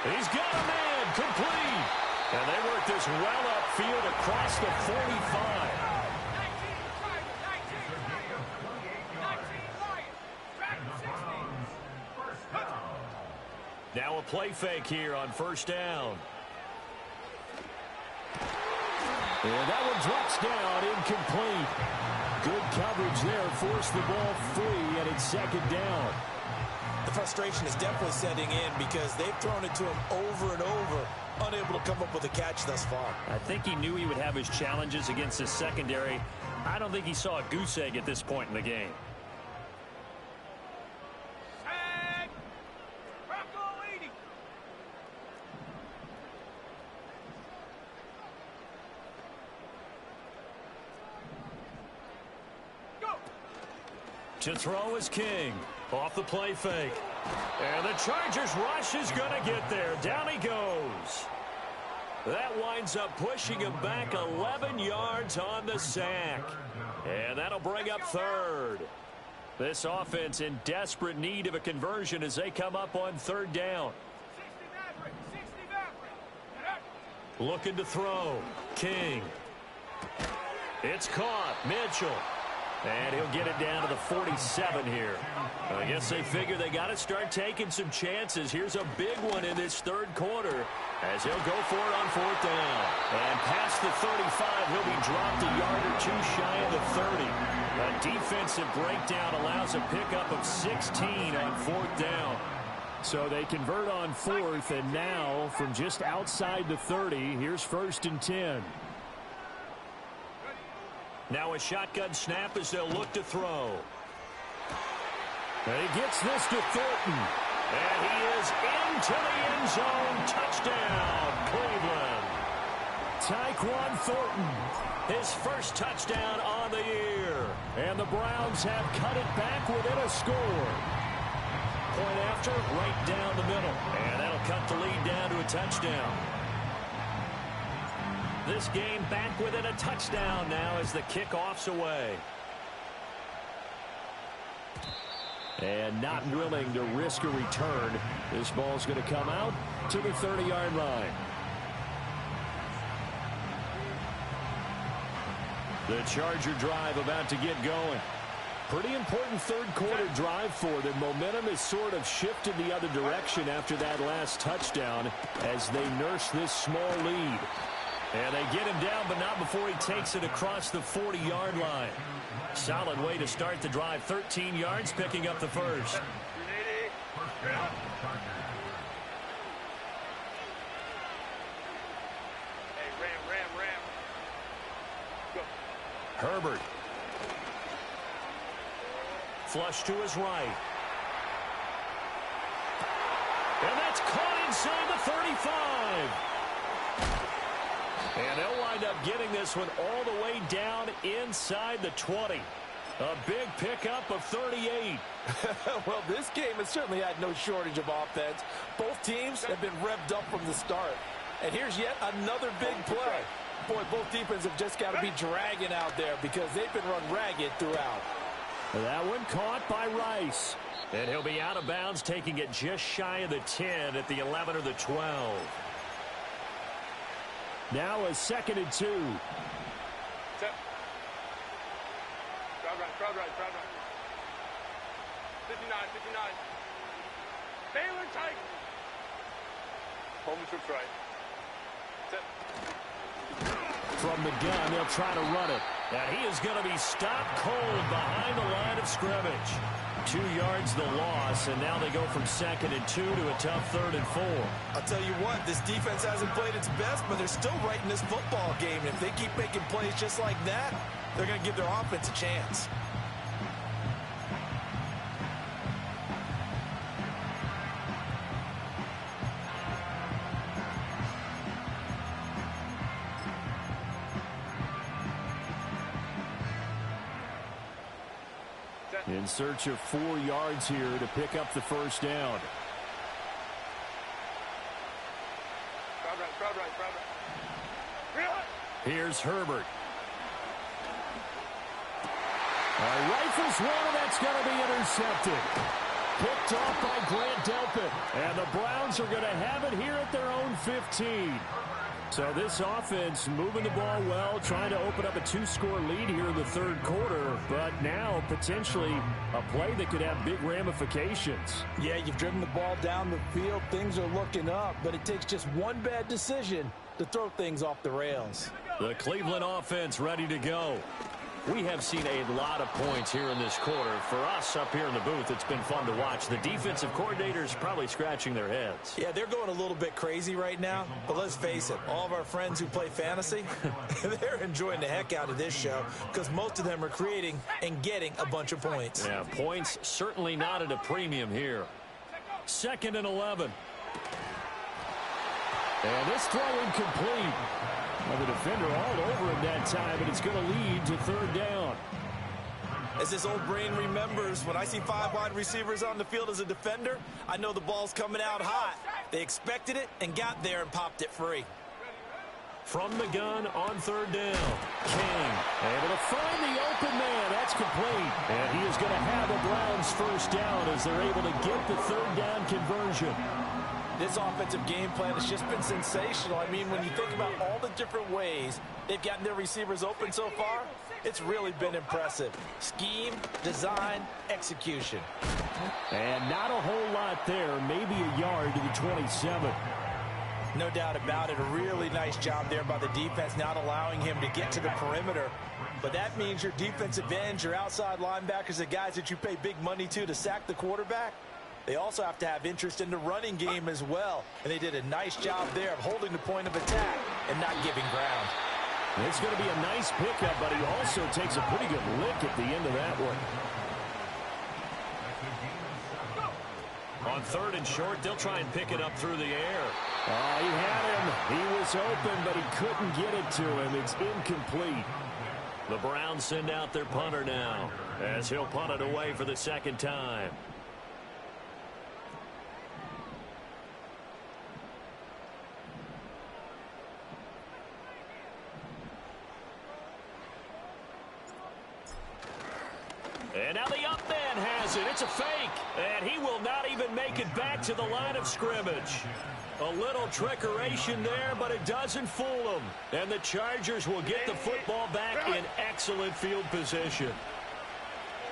S1: He's got a man, complete. And they work this well upfield across the 45. Now a play fake here on 1st down.
S6: And that one drops down, incomplete. Good coverage there, forced the ball free, and it's 2nd down.
S2: The frustration is definitely setting in because they've thrown it to him over and over, unable to come up with a catch thus far.
S1: I think he knew he would have his challenges against his secondary. I don't think he saw a goose egg at this point in the game. To throw is King. Off the play fake. And the Chargers rush is going to get there. Down he goes. That winds up pushing him back 11 yards on the sack. And that'll bring up 3rd. This offense in desperate need of a conversion as they come up on 3rd down. Looking to throw. King. It's caught. Mitchell. And he'll get it down to the 47 here. I guess they figure they got to start taking some chances. Here's a big one in this third quarter as he'll go for it on fourth down. And past the 35, he'll be dropped a yard or two shy of the 30. A defensive breakdown allows a pickup of 16 on fourth down.
S6: So they convert on fourth, and now from just outside the 30, here's 1st and 10.
S1: Now a shotgun snap as they'll look to throw.
S6: And he gets this to Thornton.
S1: And he is into the end zone. Touchdown, Cleveland.
S6: Tyquan Thornton.
S1: His first touchdown on the year.
S6: And the Browns have cut it back within a score.
S1: Point after, right down the middle. And that'll cut the lead down to a touchdown. This game back within a touchdown now as the kickoff's away.
S6: And not willing to risk a return. This ball's going to come out to the 30-yard line.
S1: The Charger drive about to get going.
S6: Pretty important third quarter drive for them. Momentum has sort of shifted the other direction after that last touchdown as they nurse this small lead.
S1: And they get him down, but not before he takes it across the 40-yard line. Solid way to start the drive. 13 yards, picking up the first. Herbert. Flush to his right. And that's caught inside the 35. And they'll wind up getting this one all the way down inside the 20. A big pickup of 38.
S3: Well, this game has certainly had no shortage of offense. Both teams have been revved up from the start. And here's yet another big play. Boy, both defenses have just got to be dragging out there because they've been run ragged throughout.
S6: That one caught by Rice.
S1: And he'll be out of bounds, taking it just shy of the 10 at the 11 or the 12.
S6: Now a 2nd and 2.
S5: Crowd right. 59. Baylor Tigers. Home trips right. Set.
S6: From the gun, they'll try to run it.
S1: And he is going to be stopped cold behind the line of scrimmage. 2 yards the loss, and now they go from 2nd and 2 to a tough 3rd and 4.
S2: I'll tell you what, this defense hasn't played its best, but they're still right in this football game. And if they keep making plays just like that, they're going to give their offense a chance.
S6: In search of 4 yards here to pick up the first down.
S5: Crowd right.
S1: Here's Herbert.
S6: Rifles one, and that's going to be intercepted. Picked off by Grant Delpit. And the Browns are going to have it here at their own 15. So this offense moving the ball well, trying to open up a 2-score lead here in the third quarter, but now potentially a play that could have big ramifications.
S3: Yeah, you've driven the ball down the field. Things are looking up, but it takes just one bad decision to throw things off the rails.
S1: The Cleveland offense ready to go. We have seen a lot of points here in this quarter. For us up here in the booth, it's been fun to watch. The defensive coordinators probably scratching their heads.
S2: Yeah, they're going a little bit crazy right now, but let's face it, all of our friends who play fantasy, they're enjoying the heck out of this show because most of them are creating and getting a bunch of points.
S1: Yeah, points certainly not at a premium here. 2nd and 11.
S6: And this throw incomplete. Well, the defender all over him that time, but it's going to lead to 3rd down.
S2: As this old brain remembers, when I see 5 wide receivers on the field as a defender, I know the ball's coming out hot. They expected it and got there and popped it free.
S1: From the gun on 3rd down. King
S6: able to find the open man. That's complete. And he is going to have the Browns first down as they're able to get the 3rd down conversion.
S3: This offensive game plan has just been sensational. I mean, when you think about all the different ways they've gotten their receivers open so far, it's really been impressive. Scheme, design, execution.
S6: And not a whole lot there, maybe a yard to the 27.
S3: No doubt about it. A really nice job there by the defense, not allowing him to get to the perimeter. But that means your defensive ends, your outside linebackers, the guys that you pay big money to sack the quarterback, they also have to have interest in the running game as well. And they did a nice job there of holding the point of attack and not giving ground.
S6: It's going to be a nice pickup, but he also takes a pretty good lick at the end of that one.
S1: On 3rd and short, they'll try and pick it up through the air.
S6: Oh, he had him. He was open, but he couldn't get it to him. It's incomplete.
S1: The Browns send out their punter now, as he'll punt it away for the 2nd time. And now the up man has it. It's a fake. And he will not even make it back to the line of scrimmage. A little trickeration there, but it doesn't fool them. And the Chargers will get the football back in excellent field position.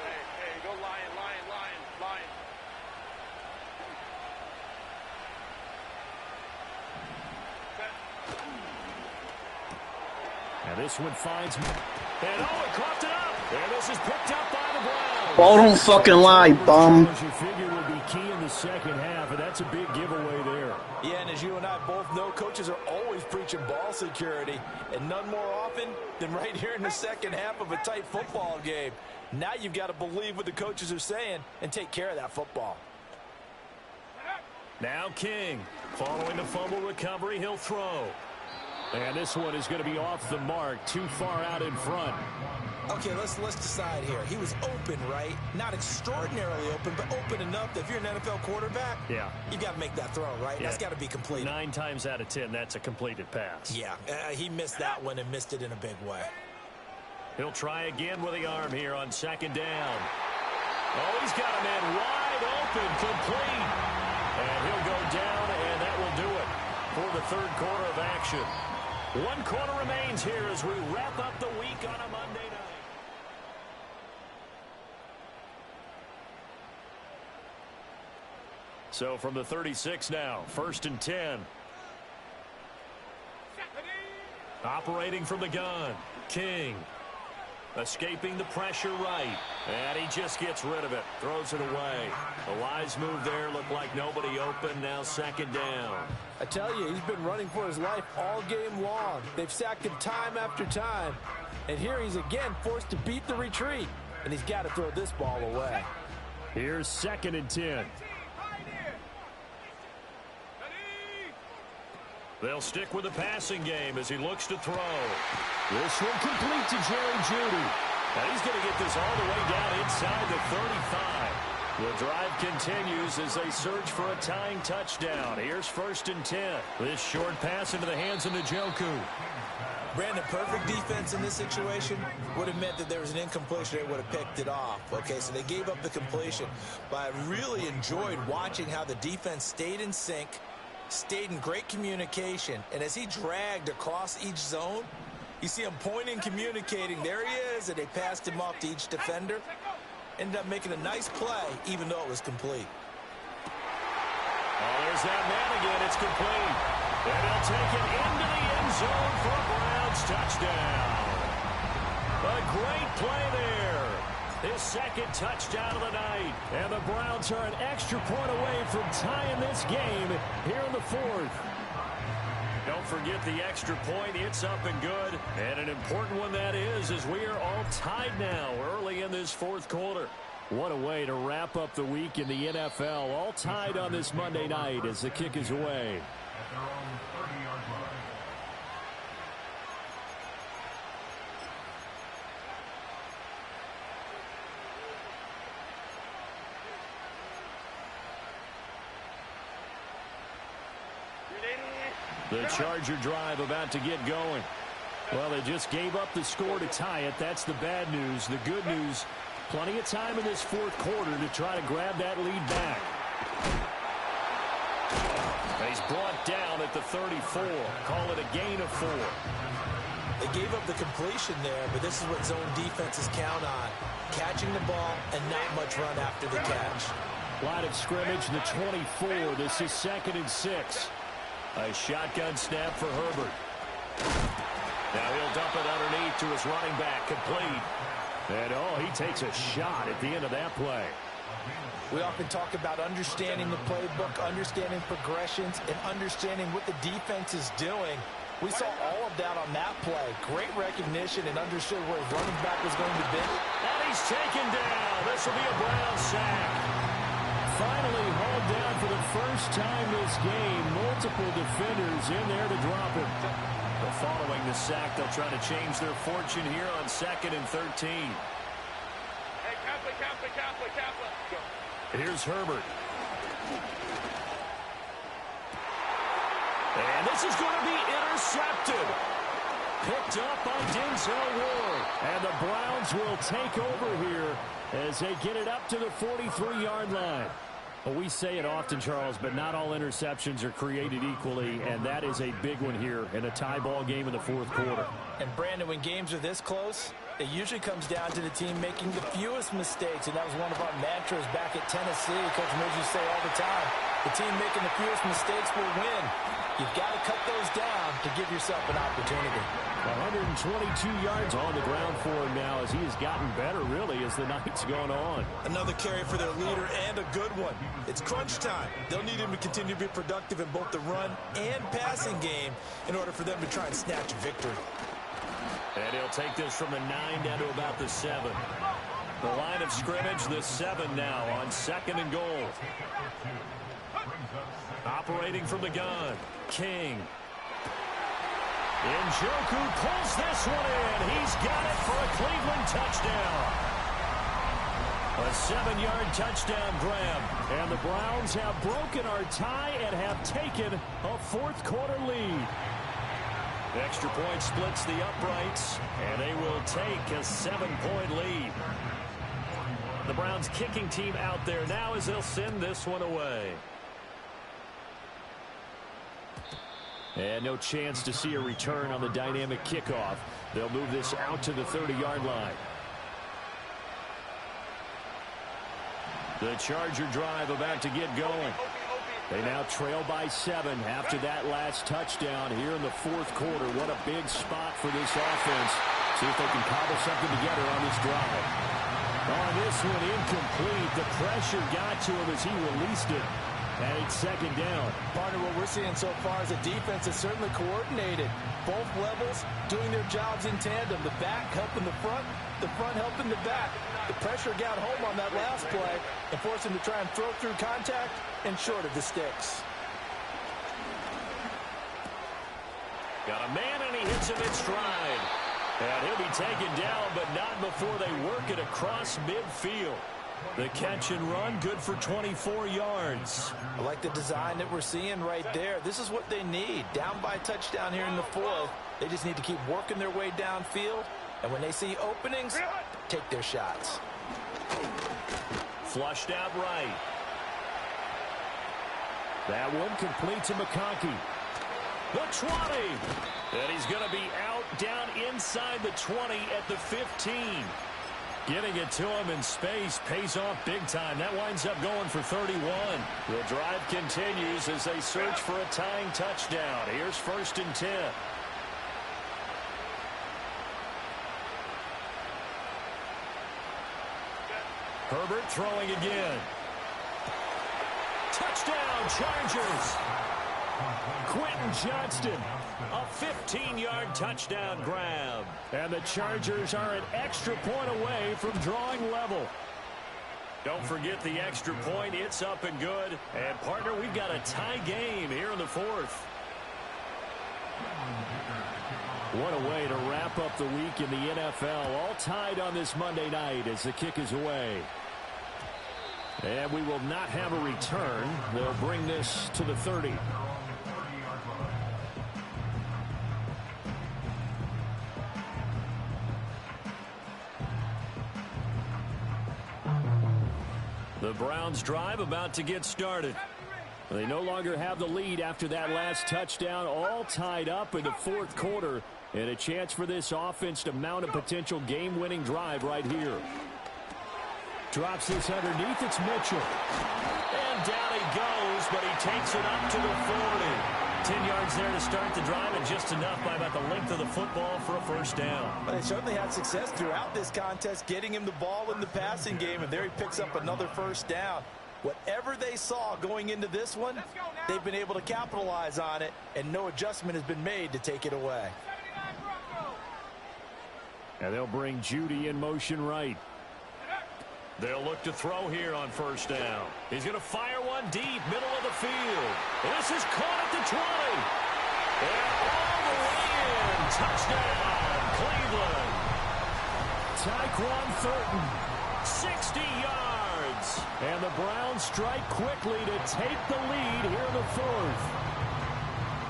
S5: Hey, go lion.
S6: Now this one finds... And it coughed it up. And this is picked up by the Browns.
S7: Ball don't fucking lie, bum.
S6: You figure will be key in the 2nd half, and that's a big giveaway there.
S3: Yeah, and as you and I both know, coaches are always preaching ball security, and none more often than right here in the 2nd half of a tight football game. Now you've got to believe what the coaches are saying and take care of that football.
S1: Now King. Following the fumble recovery, he'll throw.
S6: And this one is going to be off the mark, too far out in front.
S2: Okay, let's decide here. He was open, right? Not extraordinarily open, but open enough that if you're an NFL quarterback,
S1: yeah,
S2: you got to make that throw, right?
S1: Yeah.
S2: That's got to be completed.
S1: 9 times out of 10, that's a completed pass.
S2: Yeah, he missed that one and missed it in a big way.
S1: He'll try again with the arm here on 2nd down. Oh, he's got a man wide open, complete. And he'll go down, and that will do it for the 3rd quarter of action. 1 quarter remains here as we wrap up the week on a Monday night. So from the 36 now, 1st and 10. Operating from the gun, King. Escaping the pressure right. And he just gets rid of it. Throws it away. A wise move there. Looked like nobody open. Now 2nd down.
S3: I tell you, he's been running for his life all game long. They've sacked him time after time. And here he's again forced to beat the retreat. And he's got to throw this ball away.
S6: Here's 2nd and 10.
S1: They'll stick with the passing game as he looks to throw.
S6: This one complete to Jerry Jeudy.
S1: Now he's going to get this all the way down inside the 35. The drive continues as they search for a tying touchdown. Here's 1st and 10. This short pass into the hands of Njoku.
S2: Brandon, perfect defense in this situation would have meant that there was an incompletion. They would have picked it off. Okay, so they gave up the completion. But I really enjoyed watching how the defense stayed in sync, stayed in great communication, and as he dragged across each zone, you see him pointing, communicating. There he is, and they passed him off to each defender. Ended up making a nice play, even though it was complete.
S1: Oh, there's that man again. It's complete. And they'll take it into the end zone for a Browns touchdown. A great play there. His 2nd touchdown of the night. And the Browns are an extra point away from tying this game here in the 4th. Don't forget the extra point. It's up and good. And an important one that is, as we are all tied now early in this 4th quarter.
S6: What a way to wrap up the week in the NFL. All tied on this Monday night as the kick is away.
S4: At their own 30-yard line.
S6: The Charger drive about to get going. Well, they just gave up the score to tie it. That's the bad news. The good news, plenty of time in this 4th quarter to try to grab that lead back.
S1: And he's brought down at the 34. Call it a gain of 4.
S2: They gave up the completion there, but this is what zone defenses count on. Catching the ball and not much run after the catch.
S6: Line of scrimmage, the 24. This is 2nd and 6.
S1: A shotgun snap for Herbert. Now he'll dump it underneath to his running back, complete.
S6: And, he takes a shot at the end of that play.
S3: We often talk about understanding the playbook, understanding progressions, and understanding what the defense is doing. We saw all of that on that play. Great recognition and understood where his running back was going to be.
S1: And he's taken down. This will be a Brown sack.
S6: Finally hauled down for the first time this game. Multiple defenders in there to drop him.
S1: But following the sack, they'll try to change their fortune here on 2nd and 13.
S5: Hey, Kappa.
S1: Here's Herbert. And this is going to be intercepted. Picked up by Denzel Ward.
S6: And the Browns will take over here as they get it up to the 43-yard line. Well, we say it often, Charles, but not all interceptions are created equally, and that is a big one here in a tie ball game in the 4th quarter.
S3: And, Brandon, when games are this close, it usually comes down to the team making the fewest mistakes, and that was one of our mantras back at Tennessee. Coach Mills used to say all the time, the team making the fewest mistakes will win. You've got to cut those down to give yourself an opportunity.
S6: 122 yards on the ground for him now as he has gotten better, really, as the night's gone on.
S2: Another carry for their leader and a good one. It's crunch time. They'll need him to continue to be productive in both the run and passing game in order for them to try and snatch a victory.
S1: And he'll take this from the 9 down to about the 7. The line of scrimmage, the 7 now on 2nd and goal. Operating from the gun, King. Njoku pulls this one in. He's got it for a Cleveland touchdown. A 7-yard touchdown grab.
S6: And the Browns have broken our tie and have taken a 4th quarter lead.
S1: Extra point splits the uprights, and they will take a 7-point lead. The Browns kicking team out there now as they'll send this one away.
S6: And no chance to see a return on the dynamic kickoff. They'll move this out to the 30-yard line. The Charger drive about to get going. They now trail by 7 after that last touchdown here in the 4th quarter. What a big spot for this offense. See if they can cobble something together on this drive. On this one, incomplete. The pressure got to him as he released it. And it's 2nd down.
S3: Partner, what we're seeing so far is a defense that's certainly coordinated. Both levels doing their jobs in tandem. The back helping the front helping the back. The pressure got home on that last play and forced him to try and throw through contact and short of the sticks.
S1: Got a man, and he hits him in stride. And he'll be taken down, but not before they work it across midfield. The catch and run, good for 24 yards.
S3: I like the design that we're seeing right there. This is what they need. Down by a touchdown here in the 4th. They just need to keep working their way downfield. And when they see openings, take their shots.
S1: Flushed out right.
S6: That one complete to McConkey.
S1: The 20. And he's going to be out down inside the 20 at the 15. Getting it to him in space pays off big time. That winds up going for 31. The drive continues as they search for a tying touchdown. Here's 1st and 10. Herbert throwing again. Touchdown, Chargers. Quentin Johnston, a 15-yard touchdown grab.
S6: And the Chargers are an extra point away from drawing level.
S1: Don't forget the extra point. It's up and good. And, partner, we've got a tie game here in the 4th.
S6: What a way to wrap up the week in the NFL. All tied on this Monday night as the kick is away. And we will not have a return. They'll bring this to the 30. The Browns drive about to get started. They no longer have the lead after that last touchdown, all tied up in the fourth quarter, and a chance for this offense to mount a potential game-winning drive right here. Drops this underneath. It's Mitchell.
S1: And down he goes, but he takes it up to the 40. 10 yards there to start the drive, and just enough by about the length of the football for a first down.
S2: But they certainly had success throughout this contest, getting him the ball in the passing game, and there he picks up another first down. Whatever they saw going into this one, they've been able to capitalize on it, and no adjustment has been made to take it away.
S6: And they'll bring Judy in motion right.
S1: They'll look to throw here on first down. He's going to fire one deep, middle of the field. This is caught at the 20. And all the way in. Touchdown, Cleveland.
S6: Tyquan Thornton, 60 yards. And the Browns strike quickly to take the lead here in the fourth.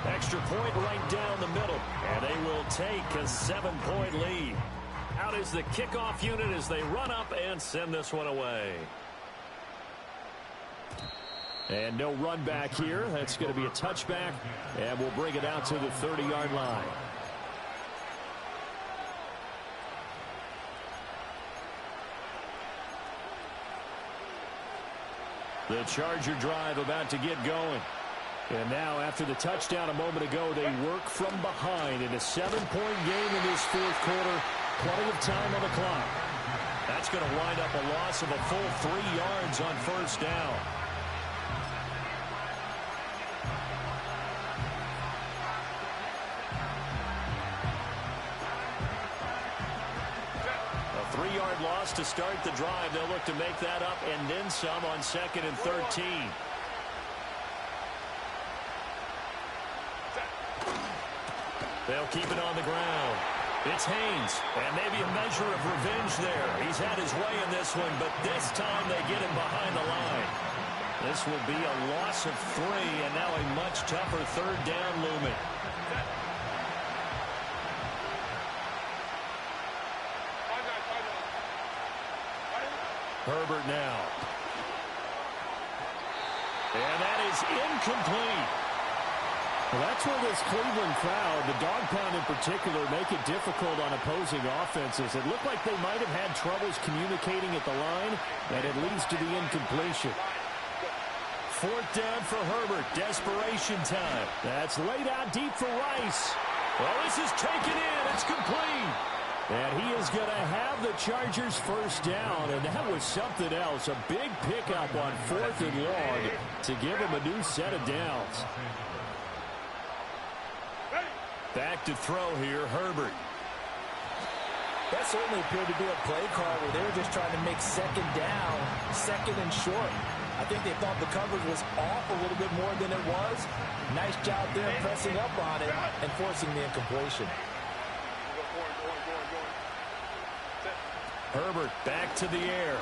S6: Extra point right down the middle. And they will take a 7-point lead. Out is the kickoff unit as they run up and send this one away. And no run back here. That's going to be a touchback, and we'll bring it out to the 30-yard line. The Charger drive about to get going. And now, after the touchdown a moment ago, they work from behind in a 7-point game in this fourth quarter. Plenty of time on the clock.
S1: That's going to wind up a loss of a full 3 yards on first down. A 3-yard loss to start the drive. They'll look to make that up and then some on 2nd and 13. They'll keep it on the ground. It's Haynes, and maybe a measure of revenge there. He's had his way in this one, but this time they get him behind the line. This will be a loss of 3, and now a much tougher third down looming. Herbert now. And that is incomplete.
S6: Well, that's where this Cleveland crowd, the dog pound in particular, make it difficult on opposing offenses. It looked like they might have had troubles communicating at the line, and it leads to the incompletion.
S1: Fourth down for Herbert. Desperation time.
S6: That's laid out deep for Rice.
S1: Well, this is taken in. It's complete.
S6: And he is going to have the Chargers first down, and that was something else. A big pickup on 4th and long to give him a new set of downs.
S1: Back to throw here, Herbert.
S2: That certainly appeared to be a play call where they were just trying to make second down, second and short. I think they thought the coverage was off a little bit more than it was. Nice job there pressing up on it and forcing the incompletion.
S1: Herbert back to the air.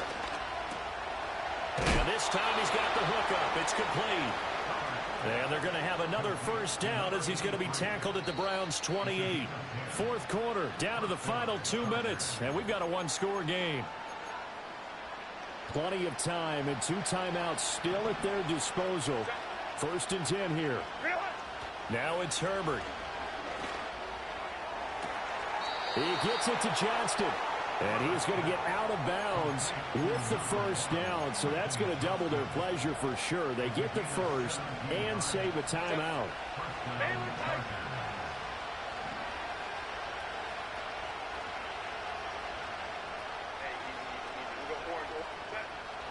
S1: And this time he's got the hook up. It's complete. And they're going to have another first down as he's going to be tackled at the Browns' 28. Fourth quarter, down to the final 2 minutes, and we've got a one-score game.
S6: Plenty of time and 2 timeouts still at their disposal. 1st and 10 here.
S1: Now it's Herbert.
S6: He gets it to Johnston. And he's going to get out of bounds with the first down. So that's going to double their pleasure for sure. They get the first and save a timeout.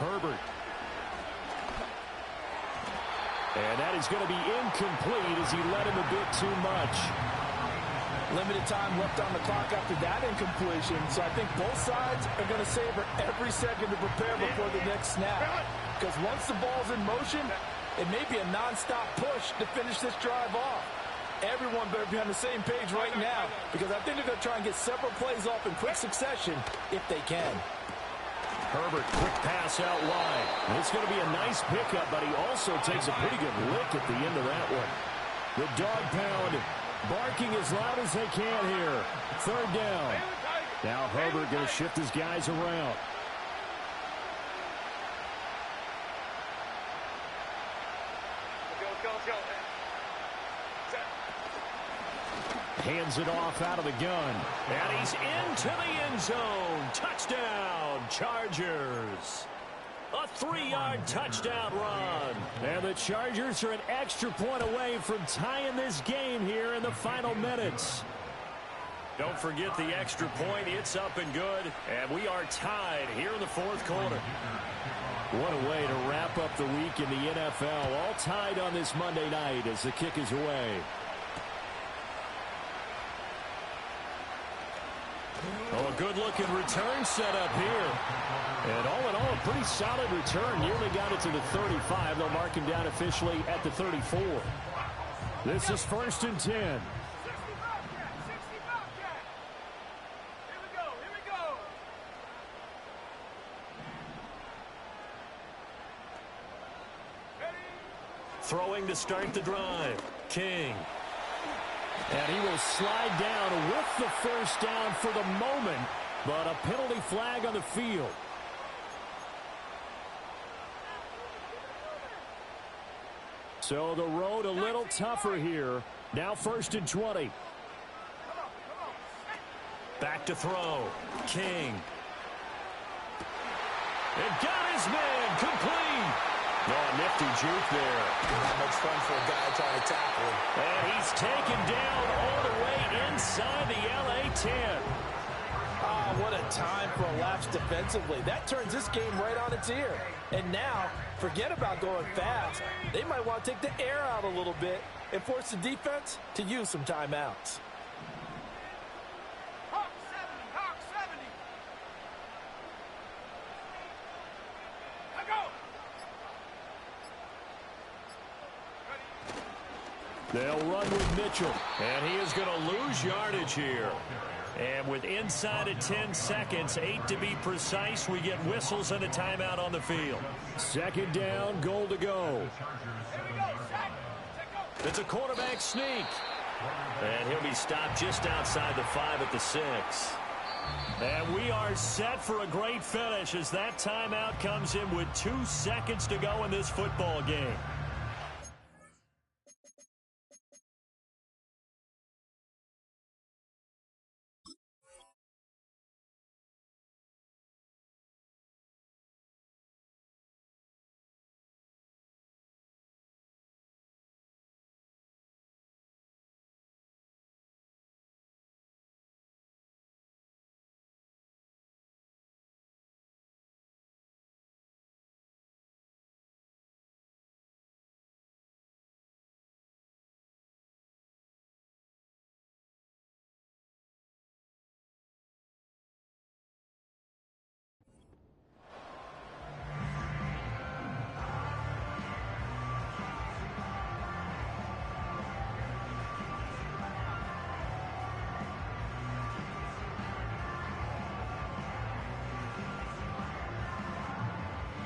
S6: Herbert. And that is going to be incomplete as he led him a bit too much.
S3: Limited time left on the clock after that incompletion, so I think both sides are going to savor every second to prepare before the next snap. Because once the ball's in motion, it may be a nonstop push to finish this drive off. Everyone better be on the same page right now, because I think they're going to try and get several plays off in quick succession if they can.
S6: Herbert, quick pass out wide. And it's going to be a nice pickup, but he also takes a pretty good lick at the end of that one. The dog pound barking as loud as they can here. Third down. Now Herbert going to shift his guys around. Hands it off out of the gun.
S1: And he's into the end zone. Touchdown, Chargers. A 3-yard touchdown run.
S6: And the Chargers are an extra point away from tying this game here in the final minutes.
S1: Don't forget the extra point. It's up and good. And we are tied here in the fourth quarter.
S6: What a way to wrap up the week in the NFL. All tied on this Monday night as the kick is away.
S1: Oh, a good-looking return set up here.
S6: And all in all, a pretty solid return. Nearly got it to the 35. They'll mark him down officially at the 34. This is 1st and 10.
S1: Throwing to start the drive. King.
S6: And he will slide down with the first down for the moment, but a penalty flag on the field. So the road a little tougher here. Now 1st and 20.
S1: Back to throw. King. And got his man complete. Oh, nifty juke there.
S2: Not much fun for a guy trying to tackle him.
S1: And he's taken down all the way inside the LA 10.
S3: Oh, what a time for a lapse defensively. That turns this game right on its ear. And now, forget about going fast. They might want to take the air out a little bit and force the defense to use some timeouts.
S5: Hawk 70. Let go.
S6: They'll run with Mitchell.
S1: And he is going to lose yardage here. And with inside of 10 seconds, 8 to be precise, we get whistles and a timeout on the field.
S6: 2nd down, goal to go.
S1: It's a quarterback sneak. And he'll be stopped just outside the 5 at the 6. And we are set for a great finish as that timeout comes in with 2 seconds to go in this football game.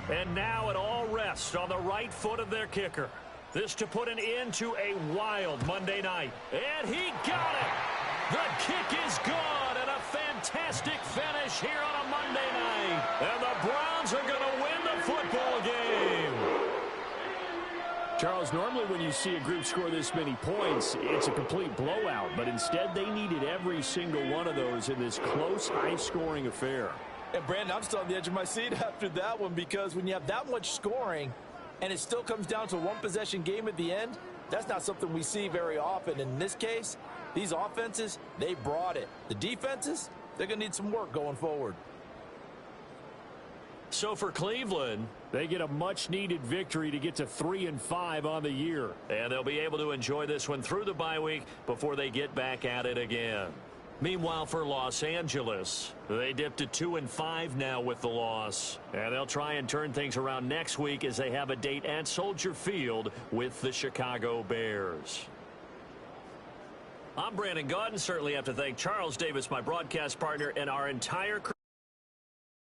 S1: And now it all rests on the right foot of their kicker. This to put an end to a wild Monday night. And he got it! The kick is good, and a fantastic finish here on a Monday night. And the Browns are going to win the football game.
S6: Charles, normally when you see a group score this many points, it's a complete blowout. But instead, they needed every single one of those in this close, high-scoring affair.
S3: And, Brandon, I'm still on the edge of my seat after that one because when you have that much scoring and it still comes down to a one-possession game at the end, that's not something we see very often. In this case, these offenses, they brought it. The defenses, they're going to need some work going forward.
S1: So for Cleveland,
S6: they get a much-needed victory to get to 3-5 on the year.
S1: And they'll be able to enjoy this one through the bye week before they get back at it again. Meanwhile, for Los Angeles, they dipped to 2-5 now with the loss. And they'll try and turn things around next week as they have a date at Soldier Field with the Chicago Bears. I'm Brandon Gaudin. Certainly have to thank Charles Davis, my broadcast partner, and our entire crew.